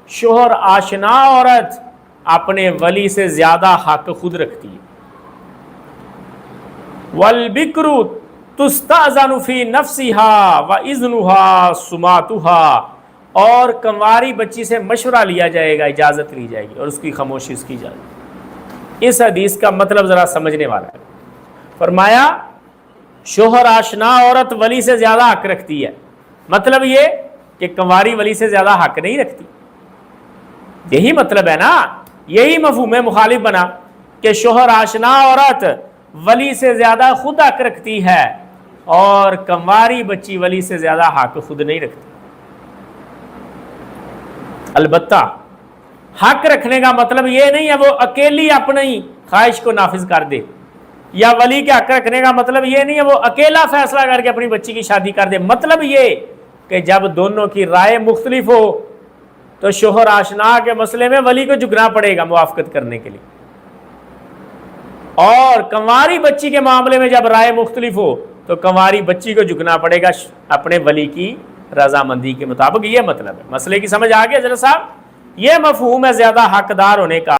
شوہر آشنا عورت اپنے ولی سے زیادہ حق خود رکھتی ہے. والبکر تستأذن فی نفسها واذنها سماطها، اور کنواری بچی سے مشورہ لیا جائے گا، اجازت لی جائے گی، اور اس کی خاموشی اس کی اجازت. اس حدیث کا مطلب ذرا سمجھنے والا ہے. فرمایا شوہر آشنا عورت ولی سے زیادہ حق رکھتی ہے، مطلب یہ کہ کنواری ولی سے زیادہ حق نہیں رکھتی. یہی مطلب ہے نا، یہی مفہوم مخالف بنا کہ شوہر آشنا عورت ولی سے زیادہ خود حق رکھتی ہے اور کنواری بچی ولی سے زیادہ حق خود نہیں رکھتی. البتہ حق رکھنے کا مطلب یہ نہیں ہے وہ اکیلی اپنی خواہش کو نافذ کر دے، یا ولی کے حق رکھنے کا مطلب یہ نہیں ہے وہ اکیلا فیصلہ کر کے اپنی بچی کی شادی کر دے. مطلب یہ کہ جب دونوں کی رائے مختلف ہو تو شوہر آشنا کے مسئلے میں ولی کو جھکنا پڑے گا موافقت کرنے کے لیے، اور کنواری بچی کے معاملے میں جب رائے مختلف ہو تو کنواری بچی کو جھکنا پڑے گا اپنے ولی کی رضامندی کے مطابق. یہ مطلب ہے. مسئلے کی سمجھ آ گئی حضرت صاحب؟ یہ مفہوم ہے زیادہ حقدار ہونے کا.